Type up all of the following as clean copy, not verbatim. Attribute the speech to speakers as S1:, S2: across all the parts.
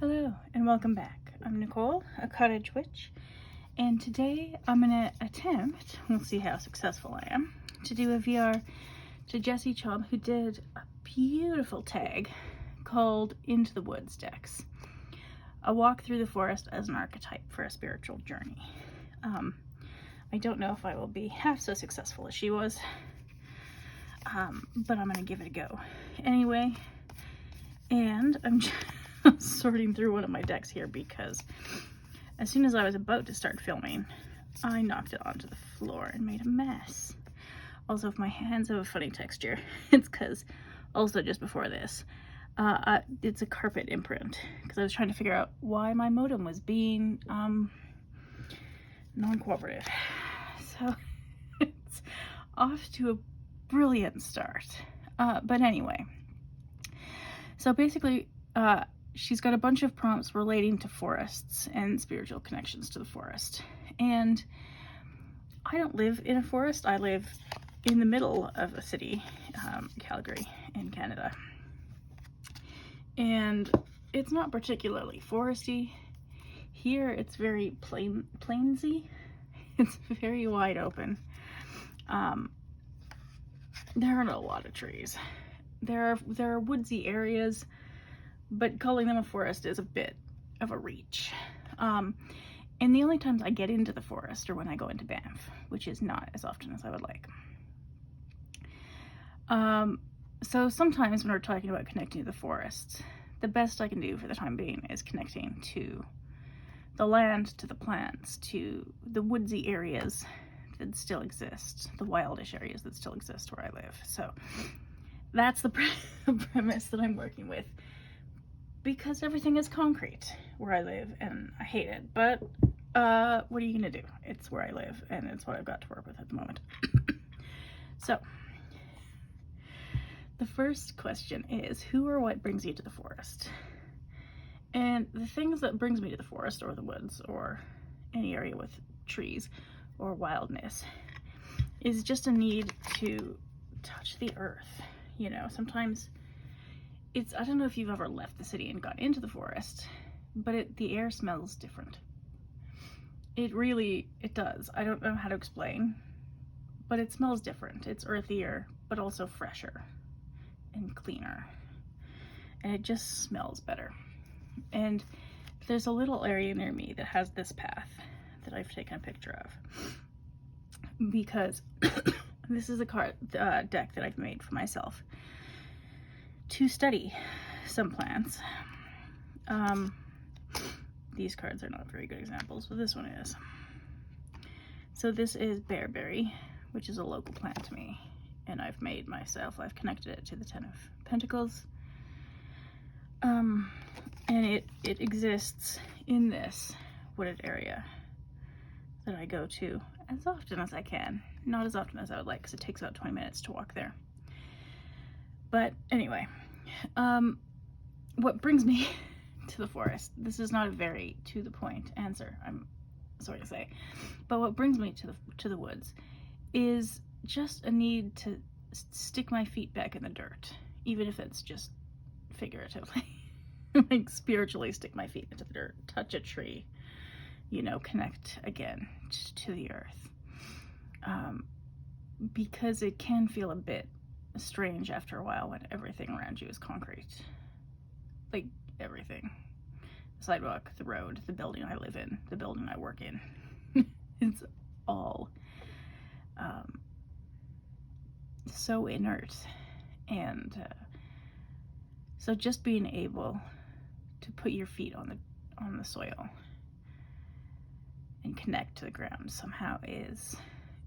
S1: Hello and welcome back. I'm Nicole, a cottage witch, and today I'm going to attempt, we'll see how successful I am, to do a VR to Chom, who did a beautiful tag called Into the Woods Decks. A walk through the forest as an archetype for a spiritual journey. I don't know if I will be half so successful as she was, but I'm going to give it a go anyway. And I'm just sorting through one of my decks here because as soon as I was about to start filming, I knocked it onto the floor and made a mess. Also, if my hands have a funny texture, it's because also just before this, it's a carpet imprint because I was trying to figure out why my modem was being non-cooperative. So it's off to a brilliant start. But anyway, so basically, she's got a bunch of prompts relating to forests and spiritual connections to the forest. And I don't live in a forest. I live in the middle of a city, Calgary in Canada. And it's not particularly foresty. Here it's very plainsy. It's very wide open. There aren't a lot of trees. There are woodsy areas, but calling them a forest is a bit of a reach. And the only times I get into the forest are when I go into Banff, which is not as often as I would like. So sometimes when we're talking about connecting to the forest, the best I can do for the time being is connecting to the land, to the plants, to the woodsy areas that still exist, the wildish areas that still exist where I live. So that's the premise that I'm working with, because everything is concrete where I live and I hate it, but what are you gonna do? It's where I live and it's what I've got to work with at the moment. So the first question is, who or what brings you to the forest? And the things that brings me to the forest or the woods or any area with trees or wildness is just a need to touch the earth. You know, sometimes it's, I don't know if you've ever left the city and gone into the forest, but the air smells different. It does. I don't know how to explain, but it smells different. It's earthier, but also fresher and cleaner. And it just smells better. And there's a little area near me that has this path that I've taken a picture of because this is a deck that I've made for myself to study some plants. These cards are not very good examples, but this one is. So this is bearberry, which is a local plant to me, and I've connected it to the Ten of Pentacles. And it exists in this wooded area that I go to as often as I can. Not as often as I would like, because it takes about 20 minutes to walk there. But anyway, what brings me to the forest, this is not a very to the point answer, I'm sorry to say, but what brings me to the woods is just a need to stick my feet back in the dirt, even if it's just figuratively. Like spiritually stick my feet into the dirt, touch a tree, you know, connect again to the earth. Because it can feel a bit strange after a while when everything around you is concrete. Like everything. The sidewalk, the road, the building I live in, the building I work in. It's all so inert. And so just being able to put your feet on the soil and connect to the ground somehow is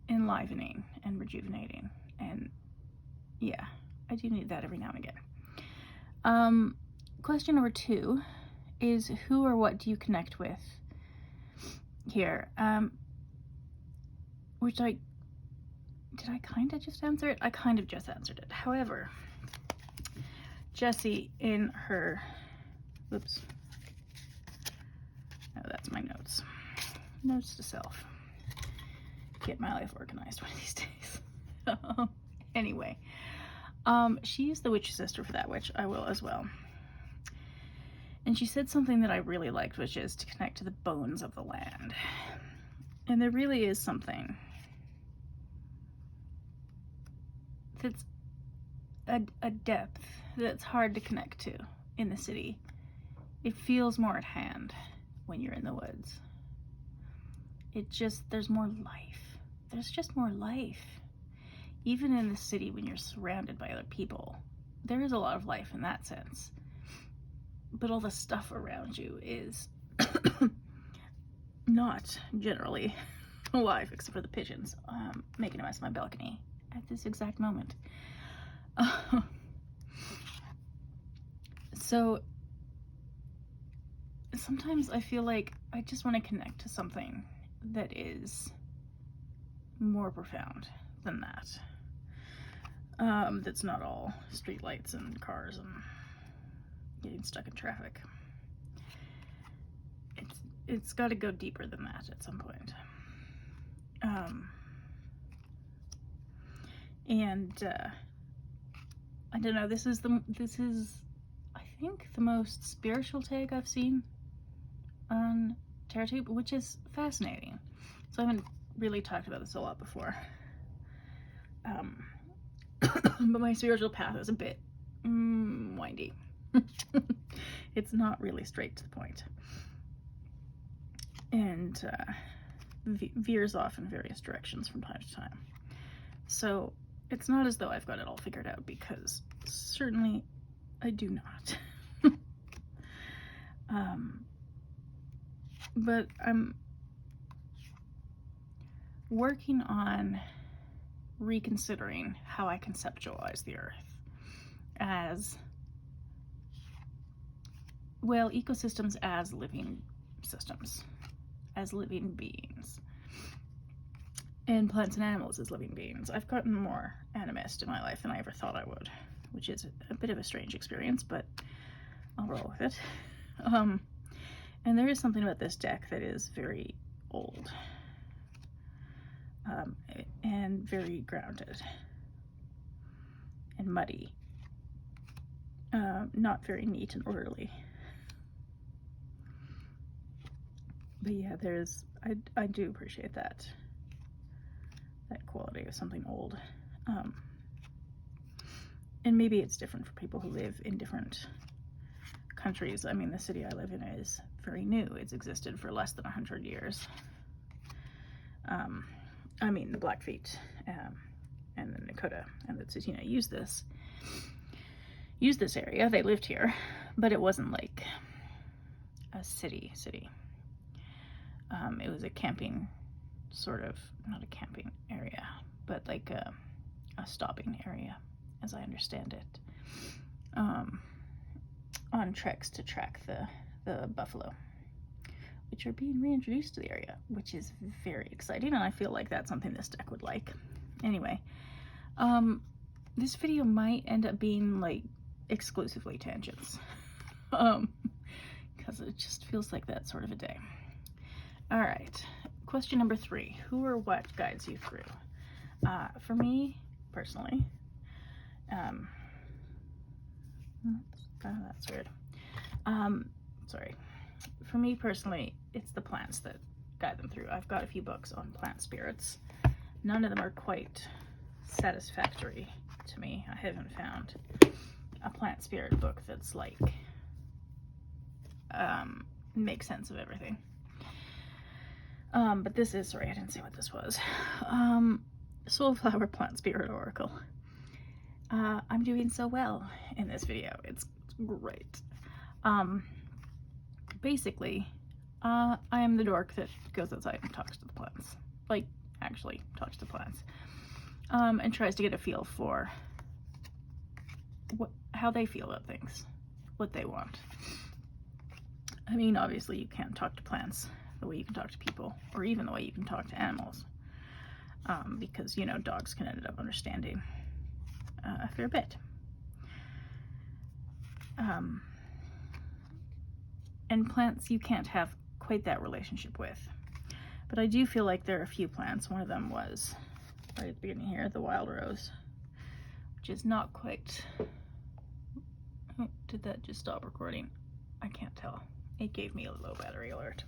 S1: enlivening and rejuvenating. And yeah, I do need that every now and again. Question number 2 is, who or what do you connect with here? Which did I kind of just answer it? I kind of just answered it. However, Jessie in her, oops, no, that's my notes. Notes to self. Get my life organized one of these days. Anyway, she's the witch sister for that witch. I will as well. And she said something that I really liked, which is to connect to the bones of the land. And there really is something that's a depth that's hard to connect to in the city. It feels more at hand when you're in the woods. There's more life. There's just more life. Even in the city, when you're surrounded by other people, there is a lot of life in that sense. But all the stuff around you is not generally alive, except for the pigeons making a mess on my balcony at this exact moment. So sometimes I feel like I just want to connect to something that is more profound than that. That's not all streetlights and cars and getting stuck in traffic. It's got to go deeper than that at some point. I don't know. This is I think the most spiritual take I've seen on TerraTube, which is fascinating. So I haven't really talked about this a lot before. But my spiritual path is a bit windy. It's not really straight to the point. And veers off in various directions from time to time. So it's not as though I've got it all figured out, because certainly I do not. But I'm working on reconsidering how I conceptualize the Earth as, well, ecosystems as living systems, as living beings, and plants and animals as living beings. I've gotten more animist in my life than I ever thought I would, which is a bit of a strange experience, but I'll roll with it. And there is something about this deck that is very old, and very grounded and muddy, not very neat and orderly. But yeah, I do appreciate that quality of something old. And maybe it's different for people who live in different countries. I mean, the city I live in is very new. It's existed for less than 100 years. I mean, the Blackfeet and the Nakota and the Tsuut'ina used this area. They lived here, but it wasn't like a city. It was a camping, sort of, not a camping area, but like a stopping area, as I understand it, on treks to track the buffalo, which are being reintroduced to the area, which is very exciting, and I feel like that's something this deck would like. Anyway, this video might end up being like exclusively tangents, because it just feels like that sort of a day. All right, question number 3: who or what guides you through? For me personally, that's weird. Sorry. For me personally, it's the plants that guide them through. I've got a few books on plant spirits. None of them are quite satisfactory to me. I haven't found a plant spirit book that's like makes sense of everything. But this is, sorry, I didn't say what this was. Soulflower Plant Spirit Oracle. I'm doing so well in this video. It's great. Basically, I am the dork that goes outside and talks to the plants. Like, actually talks to plants. And tries to get a feel for how they feel about things, what they want. I mean, obviously you can't talk to plants the way you can talk to people, or even the way you can talk to animals, because, you know, dogs can end up understanding a fair bit. And plants you can't have quite that relationship with. But I do feel like there are a few plants. One of them was right at the beginning here, the wild rose, which is not quite... Oh, did that just stop recording? I can't tell. It gave me a low battery alert.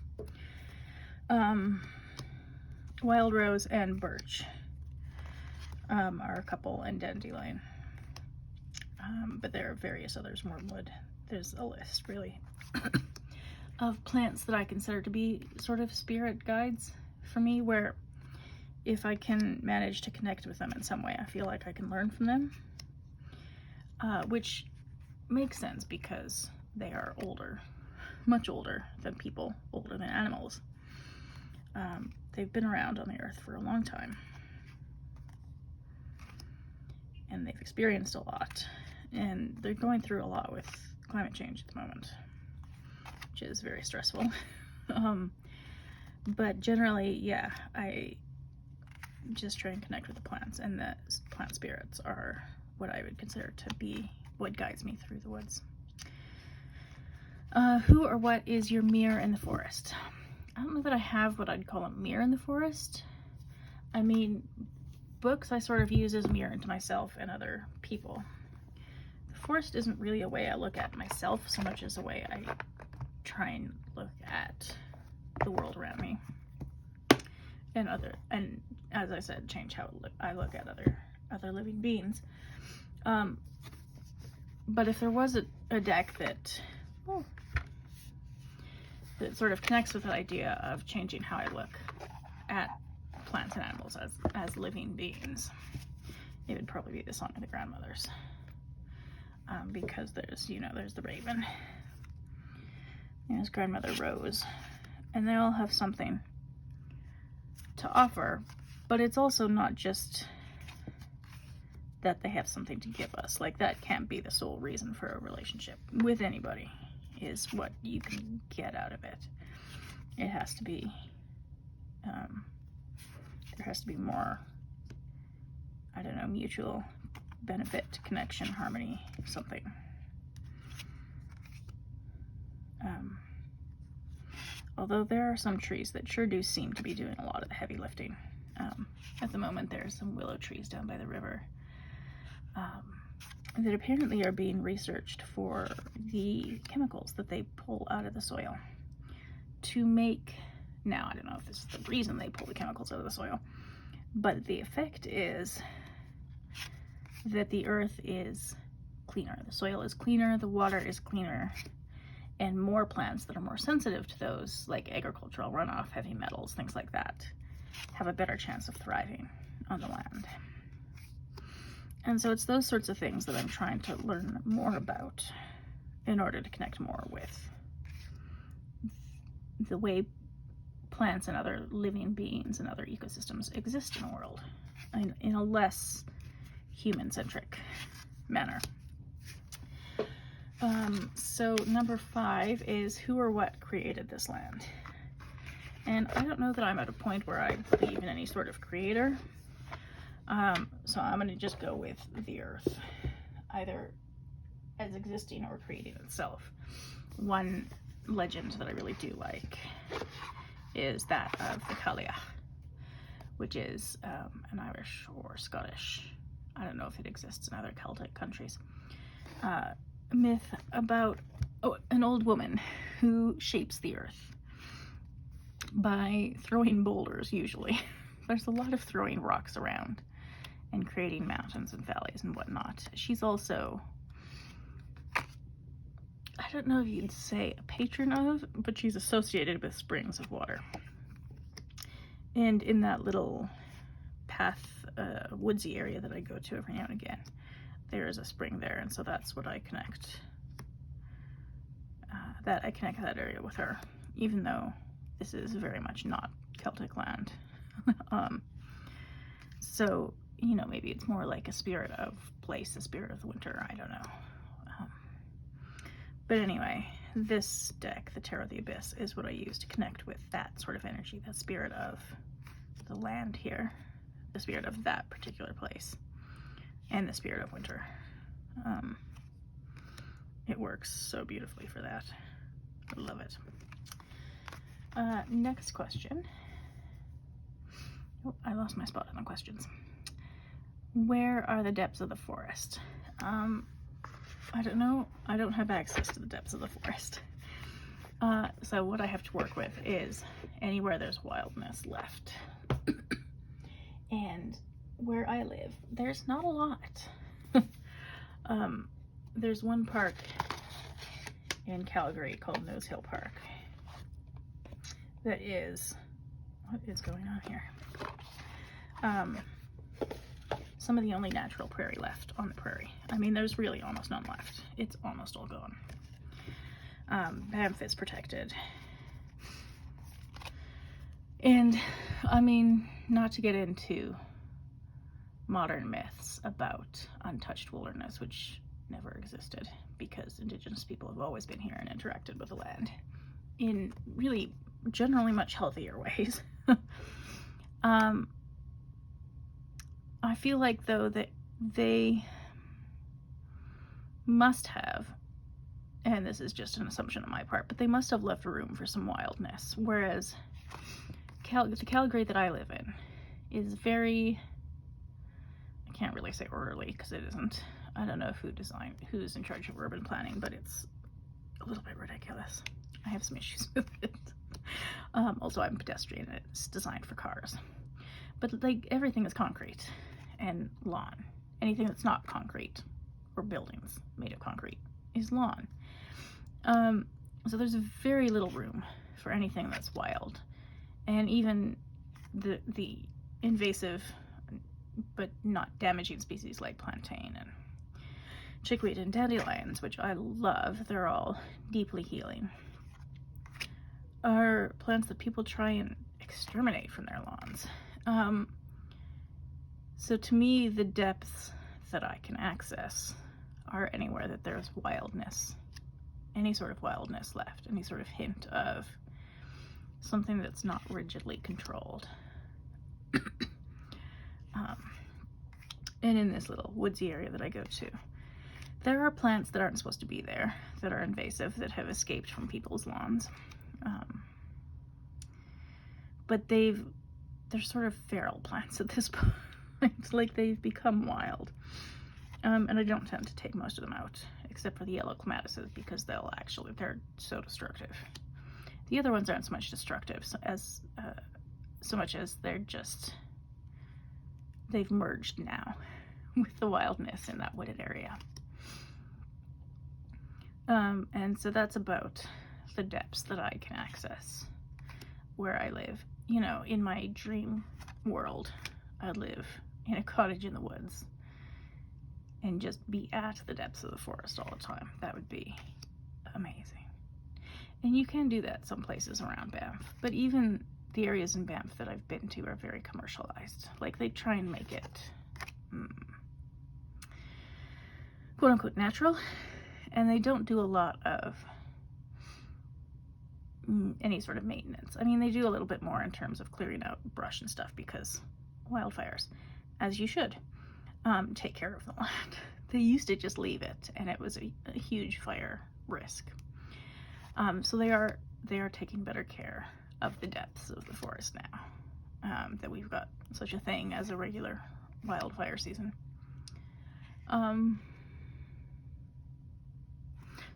S1: Wild rose and birch are a couple, and dandelion. But there are various others, wormwood. There's a list, really, of plants that I consider to be sort of spirit guides for me, where if I can manage to connect with them in some way, I feel like I can learn from them, which makes sense because they are older, much older than people, older than animals. They've been around on the earth for a long time, and they've experienced a lot, and they're going through a lot with climate change at the moment, which is very stressful. But generally, yeah, I just try and connect with the plants, and the plant spirits are what I would consider to be what guides me through the woods. Who or what is your mirror in the forest? I don't know that I have what I'd call a mirror in the forest. I mean, books I sort of use as a mirror into myself and other people. The forest isn't really a way I look at myself so much as a way I try and look at the world around me. And as I said, change how I look at other living beings. But if there was a deck that sort of connects with the idea of changing how I look at plants and animals as living beings, it would probably be the Song of the Grandmothers. Because there's the raven, there's Grandmother Rose, and they all have something to offer, but it's also not just that they have something to give us. Like, that can't be the sole reason for a relationship with anybody, is what you can get out of it. It has to be, there has to be more, I don't know, mutual benefit, connection, harmony, something. Although there are some trees that sure do seem to be doing a lot of the heavy lifting. At the moment, there's some willow trees down by the river that apparently are being researched for the chemicals that they pull out of the soil to make, now I don't know if this is the reason they pull the chemicals out of the soil, but the effect is that the earth is cleaner, the soil is cleaner, the water is cleaner, and more plants that are more sensitive to those, like agricultural runoff, heavy metals, things like that, have a better chance of thriving on the land. And so it's those sorts of things that I'm trying to learn more about in order to connect more with the way plants and other living beings and other ecosystems exist in the world in a less human-centric manner. So number 5 is who or what created this land? And I don't know that I'm at a point where I believe in any sort of creator. So I'm going to just go with the earth, either as existing or creating itself. One legend that I really do like is that of the Cailleach, which is an Irish or Scottish, I don't know if it exists in other Celtic countries, myth about an old woman who shapes the earth by throwing boulders, usually. There's a lot of throwing rocks around and creating mountains and valleys and whatnot. She's also, I don't know if you'd say a patron of, but she's associated with springs of water. And in that little path, woodsy area that I go to every now and again, there is a spring there, and so that's what I connect. That area with her, even though this is very much not Celtic land. So, you know, maybe it's more like a spirit of place, a spirit of the winter, I don't know. But anyway, this deck, the Tarot of the Abyss, is what I use to connect with that sort of energy, that spirit of the land here, the spirit of that particular place, and the spirit of winter. It works so beautifully for that. I love it. Next question. Oh, I lost my spot on the questions. Where are the depths of the forest? I don't know. I don't have access to the depths of the forest. So what I have to work with is anywhere there's wildness left. And where I live, there's not a lot. There's one park in Calgary called Nose Hill Park that is, what is going on here? Some of the only natural prairie left on the prairie. I mean, there's really almost none left. It's almost all gone. Banff is protected. And, I mean, not to get into modern myths about untouched wilderness, which never existed because Indigenous people have always been here and interacted with the land in really generally much healthier ways. I feel like, though, that they must have, and this is just an assumption on my part, but they must have left room for some wildness, whereas the Calgary that I live in is very, I can't really say orderly because it isn't. I don't know who's in charge of urban planning, but it's a little bit ridiculous. I have some issues with it. Also, I'm a pedestrian and it's designed for cars. But like everything is concrete and lawn. Anything that's not concrete or buildings made of concrete is lawn. So there's very little room for anything that's wild. And even the invasive but not damaging species like plantain and chickweed and dandelions, which I love, they're all deeply healing, are plants that people try and exterminate from their lawns. So to me, the depths that I can access are anywhere that there's wildness, any sort of wildness left, any sort of hint of something that's not rigidly controlled. And in this little woodsy area that I go to, there are plants that aren't supposed to be there, that are invasive, that have escaped from people's lawns. But they're sort of feral plants at this point. It's like they've become wild. And I don't tend to take most of them out, except for the yellow clematises, because they're so destructive. The other ones aren't so much destructive so much as they've merged now with the wildness in that wooded area. And so that's about the depths that I can access where I live. You know, in my dream world, I'd live in a cottage in the woods and just be at the depths of the forest all the time. That would be amazing. And you can do that some places around Banff, but even the areas in Banff that I've been to are very commercialized. Like, they try and make it quote unquote natural, and they don't do a lot of any sort of maintenance. I mean, they do a little bit more in terms of clearing out brush and stuff, because wildfires, as you should, take care of the land. They used to just leave it, and it was a huge fire risk. So they are taking better care of the depths of the forest now, that we've got such a thing as a regular wildfire season.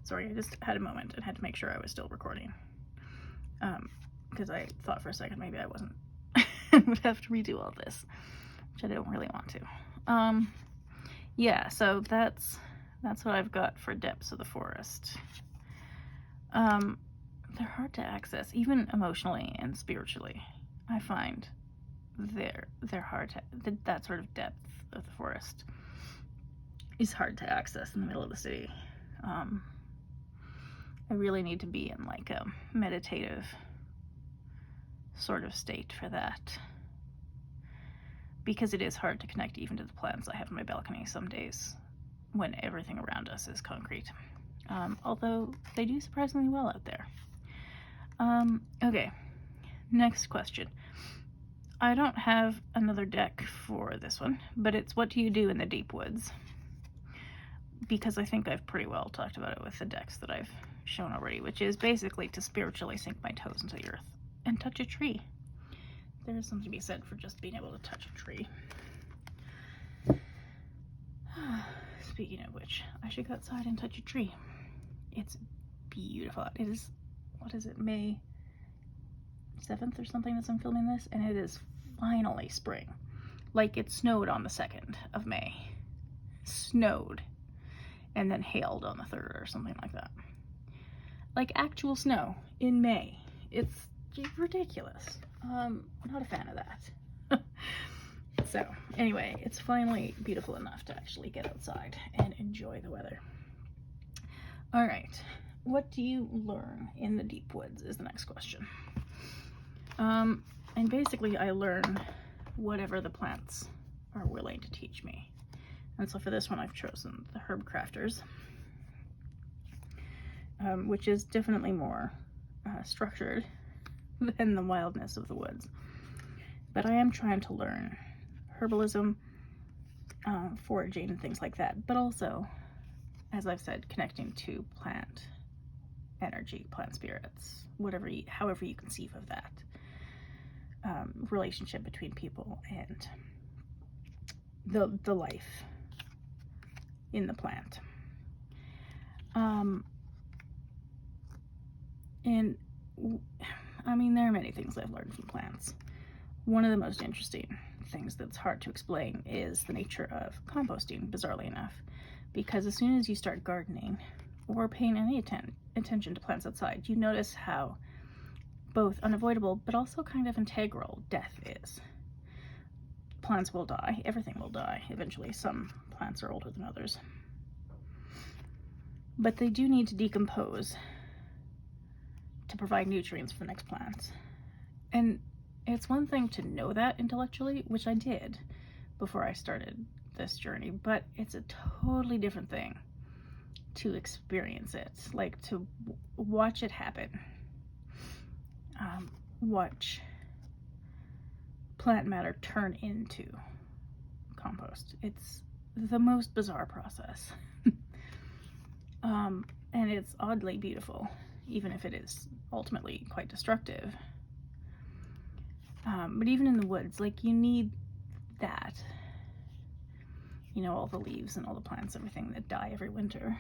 S1: Sorry, I just had a moment and had to make sure I was still recording, because I thought for a second maybe I wasn't. Would have to redo all this, which I don't really want to. Yeah, so that's what I've got for depths of the forest. They're hard to access, even emotionally and spiritually. I find they're hard to, that sort of depth of the forest is hard to access in the middle of the city. I really need to be in like a meditative sort of state for that, because it is hard to connect even to the plants I have on my balcony some days when everything around us is concrete. Although they do surprisingly well out there. Okay, next question. I don't have another deck for this one, but it's what do you do in the deep woods? Because I think I've pretty well talked about it with the decks that I've shown already, which is basically to spiritually sink my toes into the earth and touch a tree. There is something to be said for just being able to touch a tree. Speaking of which, I should go outside and touch a tree. It's beautiful. It is what is it, May 7th or something as I'm filming this, and it is finally spring. Like, it snowed on the 2nd of May. Snowed. And then hailed on the 3rd or something like that. Like, actual snow in May. It's ridiculous. Not a fan of that. So, anyway, it's finally beautiful enough to actually get outside and enjoy the weather. Alright, what do you learn in the deep woods is the next question. And basically I learn whatever the plants are willing to teach me. And so for this one I've chosen the Herb Crafters, which is definitely more structured than the wildness of the woods. But I am trying to learn herbalism, foraging, and things like that, but also, as I've said, connecting to plant energy, plant spirits, however you conceive of that relationship between people and the life in the plant. And I mean, there are many things I've learned from plants. One of the most interesting things that's hard to explain is the nature of composting, bizarrely enough, because as soon as you start gardening or paying any attention to plants outside, you notice how both unavoidable but also kind of integral death is. Plants will die, everything will die eventually. Some plants are older than others, but they do need to decompose to provide nutrients for the next plants. And it's one thing to know that intellectually, which I did before I started this journey, but it's a totally different thing to experience it, like to watch it happen. Watch plant matter turn into compost. It's the most bizarre process. And it's oddly beautiful, even if it is ultimately quite destructive. But even in the woods, like, you need that. You know, all the leaves and all the plants, everything that die every winter.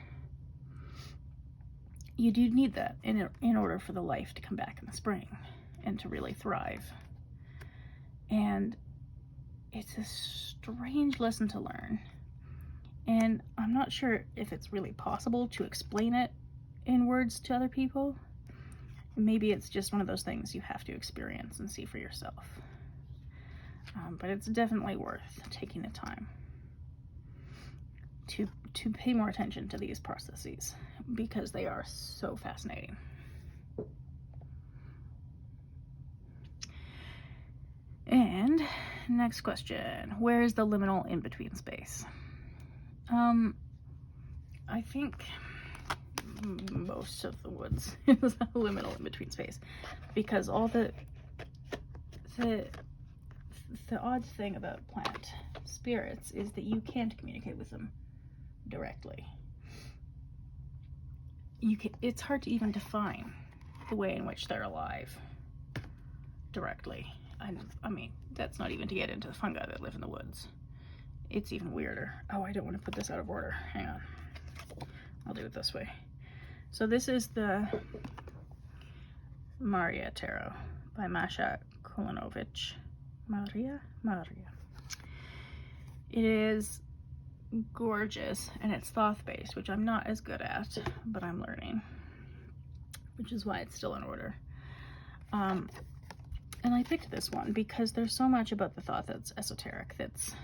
S1: You do need that in order for the life to come back in the spring and to really thrive. And it's a strange lesson to learn. And I'm not sure if it's really possible to explain it in words to other people. Maybe it's just one of those things you have to experience and see for yourself. But it's definitely worth taking the time to pay more attention to these processes, because they are so fascinating. And next question, where is the liminal in-between space? I think most of the woods is a liminal in-between space, because all the odd thing about plant spirits is that you can't communicate with them directly. It's hard to even define the way in which they're alive directly. I mean, that's not even to get into the fungi that live in the woods. It's even weirder. Oh, I don't want to put this out of order. Hang on. I'll do it this way. So this is the Maria Tarot by Masha Kolonovich. Maria. It is gorgeous, and it's thoth-based, which I'm not as good at, but I'm learning, which is why it's still in order. And I picked this one because there's so much about the thoth that's esoteric, that's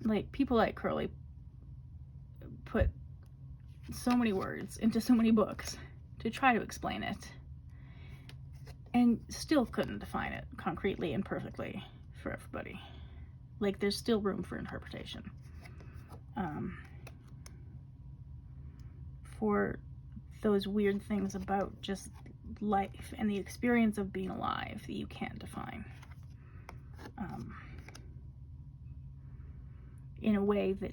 S1: like, people like Crowley put so many words into so many books to try to explain it, and still couldn't define it concretely and perfectly for everybody. Like, there's still room for interpretation. For those weird things about just life and the experience of being alive that you can't define. In a way that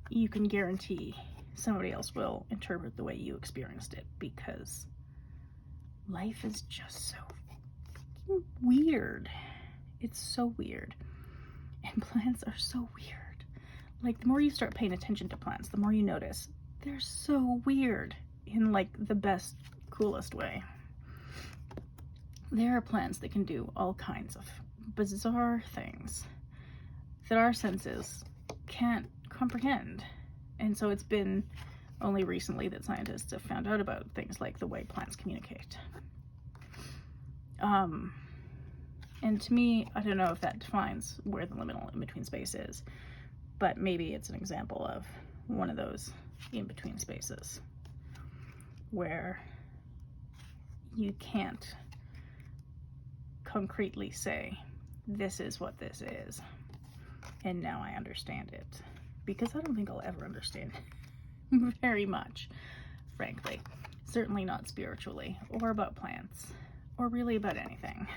S1: you can guarantee somebody else will interpret the way you experienced it, because life is just so weird. It's so weird. And plants are so weird. Like, the more you start paying attention to plants, the more you notice they're so weird. in like the best, coolest way. There are plants that can do all kinds of bizarre things that our senses can't comprehend. And so it's been only recently that scientists have found out about things like the way plants communicate. And to me, I don't know if that defines where the liminal in-between space is, but maybe it's an example of one of those in-between spaces where you can't concretely say, this is what this is, and now I understand it. Because I don't think I'll ever understand it very much, frankly. Certainly not spiritually, or about plants, or really about anything.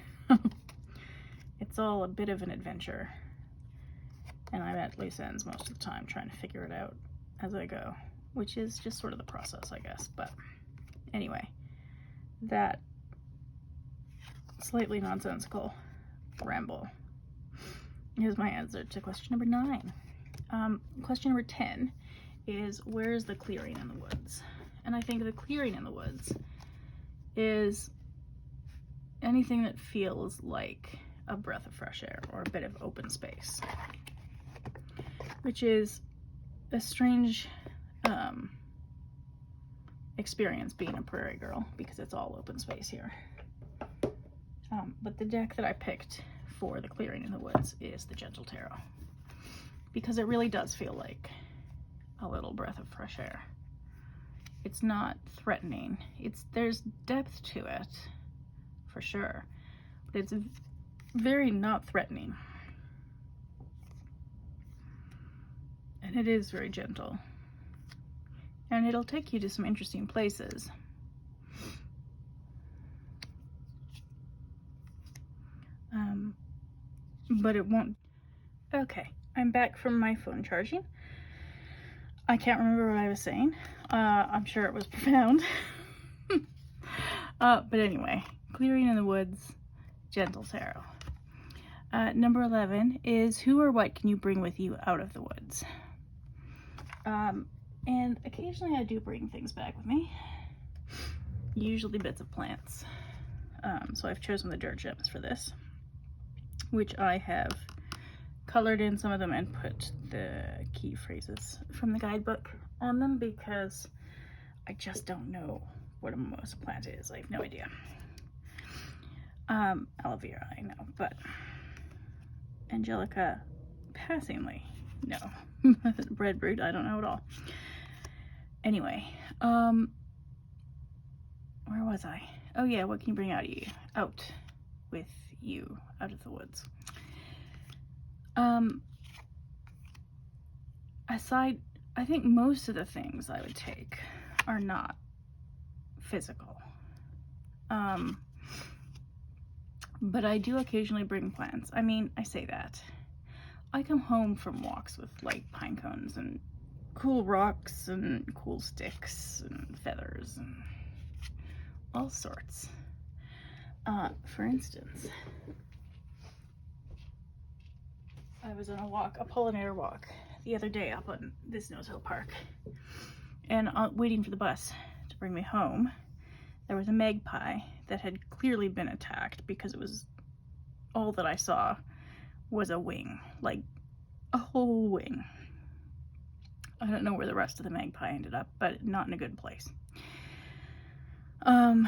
S1: It's all a bit of an adventure, and I'm at loose ends most of the time trying to figure it out as I go, which is just sort of the process, I guess. But anyway, that slightly nonsensical ramble is my answer to question number 9. Question number 10 is, where is the clearing in the woods? And I think the clearing in the woods is anything that feels like a breath of fresh air or a bit of open space, which is a strange experience being a prairie girl, because it's all open space here. But the deck that I picked for the clearing in the woods is the Gentle Tarot, because it really does feel like a little breath of fresh air. It's not threatening. There's depth to it, for sure, but it's very not threatening. And it is very gentle. And it'll take you to some interesting places. But it won't. Okay, I'm back from my phone charging. I can't remember what I was saying. I'm sure it was profound. But anyway, clearing in the woods, Gentle Tarot. Number 11 is, who or what can you bring with you out of the woods? And occasionally I do bring things back with me, usually bits of plants. So I've chosen the dirt gems for this, which I have colored in some of them and put the key phrases from the guidebook on them, because I just don't know what a mimosa plant is. I have no idea. Aloe vera, I know, but Angelica, passingly, no. Breadroot, I don't know at all. Anyway, where was I? Oh yeah, what can you bring out with you out of the woods? I think most of the things I would take are not physical. But I do occasionally bring plants. I mean, I say that. I come home from walks with like pine cones and cool rocks and cool sticks and feathers and all sorts. For instance, I was on a pollinator walk the other day up on this Nose Hill Park, and waiting for the bus to bring me home, there was a magpie that had clearly been attacked, because it was all that I saw was a wing, like a whole wing. I don't know where the rest of the magpie ended up, but not in a good place. And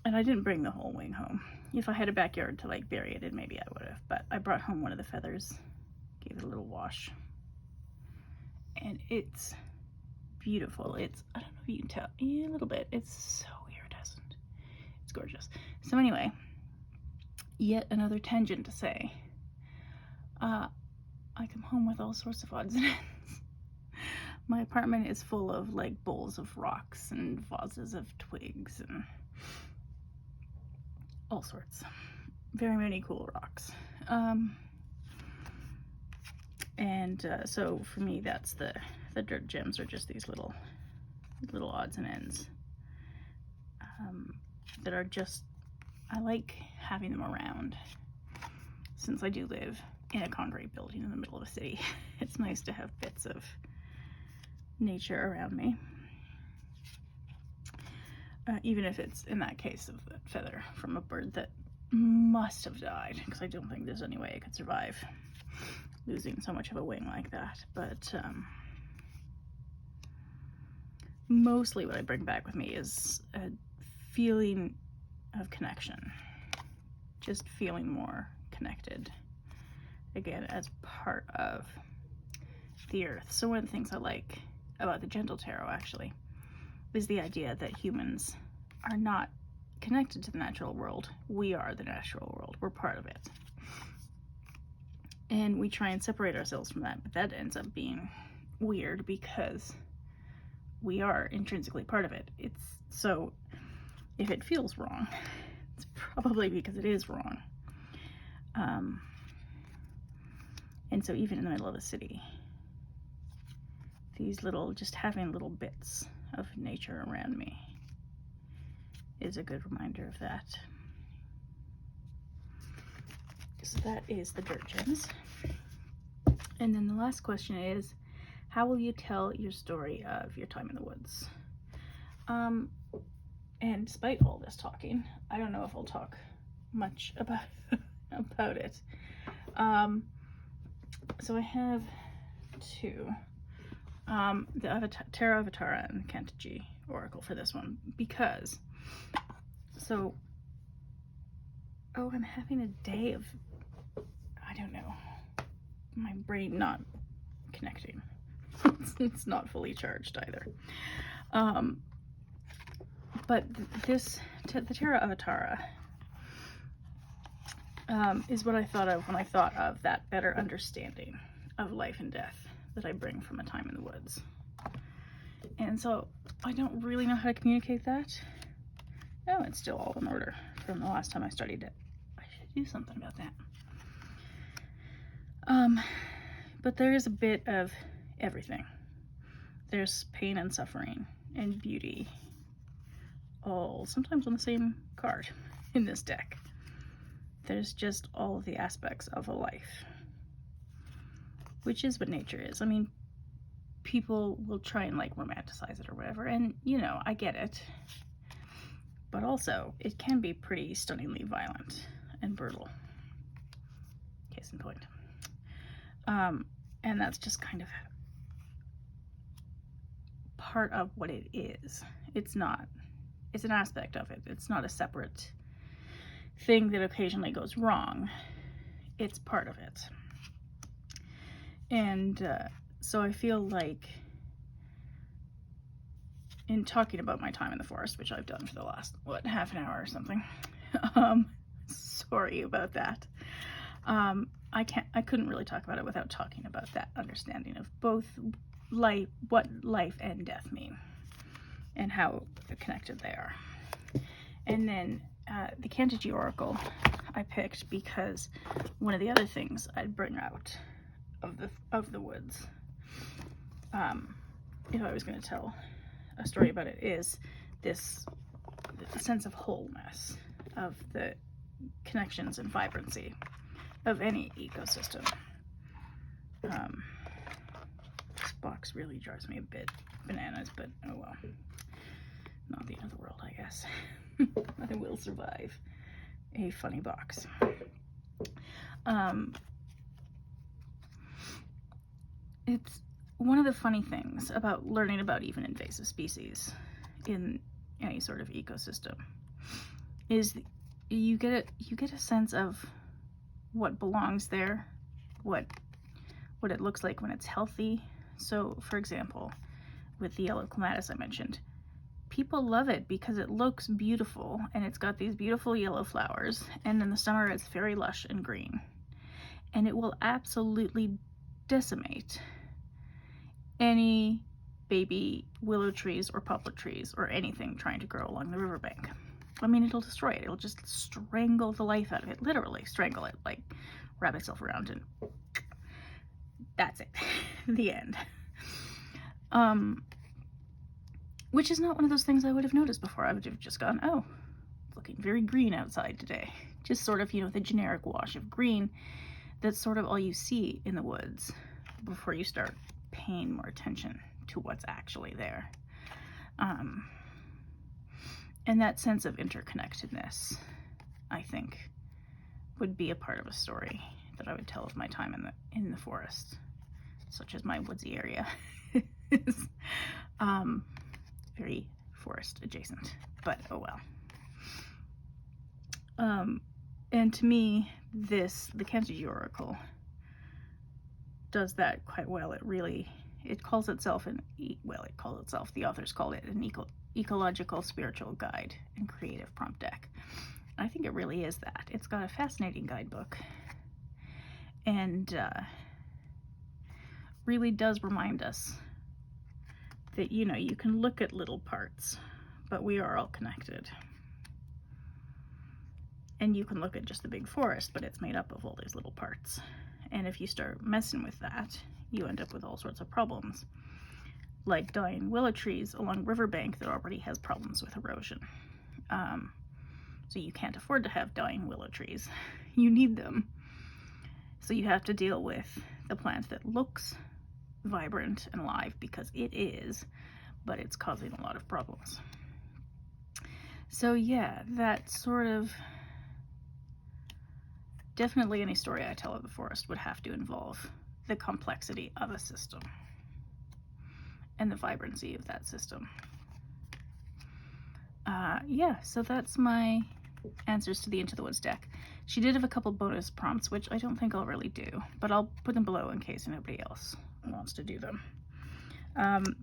S1: I didn't bring the whole wing home. If I had a backyard to like bury it in, maybe I would have, but I brought home one of the feathers, gave it a little wash, and it's beautiful. I don't know if you can tell, a little bit. It's so iridescent. It's gorgeous. So anyway, yet another tangent to say, I come home with all sorts of odds and ends. My apartment is full of like bowls of rocks and vases of twigs and all sorts. Very many cool rocks. So for me, that's the dirt gems are just these little odds and ends that are just, I like having them around. Since I do live in a concrete building in the middle of a city, it's nice to have bits of nature around me. even if it's, in that case, of that feather from a bird that must have died, because I don't think there's any way it could survive losing so much of a wing like that. But mostly what I bring back with me is a feeling of connection, just feeling more connected, again, as part of the earth. So one of the things I like about the Gentle Tarot, actually, is the idea that humans are not connected to the natural world. We are the natural world. We're part of it. And we try and separate ourselves from that, but that ends up being weird because we are intrinsically part of it. So if it feels wrong, it's probably because it is wrong. And so even in the middle of the city, these little, just having little bits of nature around me is a good reminder of that. So that is the dirt gems. And then the last question is, how will you tell your story of your time in the woods? And despite all this talking, I don't know if I'll talk much about about it. So I have two. The Tarot of Atara and the Kantiji Oracle for this one, because, so, I'm having a day of, I don't know, my brain not connecting. It's not fully charged either. But the Tarot of Atara is what I thought of when I thought of that better understanding of life and death that I bring from a time in the woods. And so I don't really know how to communicate that. Oh, it's still all in order from the last time I studied it. I should do something about that. But there is a bit of everything. There's pain and suffering and beauty, all sometimes on the same card in this deck. There's just all of the aspects of a life, which is what nature is. I mean, people will try and like romanticize it or whatever, and you know, I get it. But also, it can be pretty stunningly violent and brutal. Case in point. And that's just kind of part of what it is. It's an aspect of it. It's not a separate thing that occasionally goes wrong. It's part of it. And so I feel like in talking about my time in the forest, which I've done for the last, half an hour or something, sorry about that. I couldn't really talk about it without talking about that understanding of both what life and death mean and how connected they are. And then the Kantiji Oracle I picked because one of the other things I'd bring out of the woods, if I was going to tell a story about it, is this sense of wholeness, of the connections and vibrancy of any ecosystem. This box really drives me a bit bananas, but oh well. Not the end of the world, I guess. I will survive a funny box. It's one of the funny things about learning about even invasive species in any sort of ecosystem is you get a sense of what belongs there, what it looks like when it's healthy. So, for example, with the yellow clematis I mentioned, people love it because it looks beautiful and it's got these beautiful yellow flowers, and in the summer it's very lush and green. And it will absolutely decimate any baby willow trees or poplar trees or anything trying to grow along the riverbank. I mean, it'll destroy it. It'll just strangle the life out of it. Literally strangle it, like wrap itself around and that's it. The end. Which is not one of those things I would have noticed before. I would have just gone, oh, it's looking very green outside today. Just sort of, the generic wash of green. That's sort of all you see in the woods before you start paying more attention to what's actually there. And that sense of interconnectedness, I think, would be a part of a story that I would tell of my time in the forest, such as my woodsy area is very forest adjacent, but oh well. And to me, the Kenji Oracle does that quite well. It calls itself the authors called it an ecological spiritual guide and creative prompt deck. I think it really is that. It's got a fascinating guidebook and really does remind us that, you know, you can look at little parts, but we are all connected. And you can look at just the big forest, but it's made up of all these little parts. And if you start messing with that, you end up with all sorts of problems, like dying willow trees along riverbank that already has problems with erosion. So you can't afford to have dying willow trees. You need them. So you have to deal with the plant that looks vibrant and alive, because it is, but it's causing a lot of problems. So yeah, that sort of, definitely any story I tell of the forest would have to involve the complexity of a system and the vibrancy of that system. Yeah, so that's my answers to the Into the Woods deck. She did have a couple bonus prompts, which I don't think I'll really do, but I'll put them below in case anybody else wants to do them.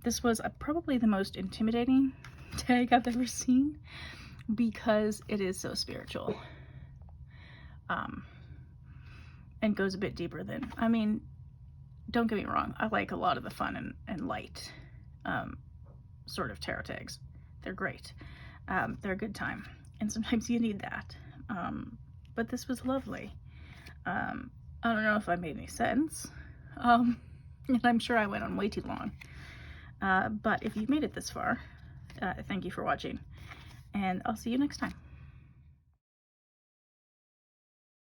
S1: This was probably the most intimidating tag I've ever seen, because it is so spiritual, and goes a bit deeper than, I mean, don't get me wrong, I like a lot of the fun and light sort of tarot tags. They're great. They're a good time, and sometimes you need that. But this was lovely. I don't know if I made any sense, and I'm sure I went on way too long. But if you've made it this far, thank you for watching, and I'll see you next time.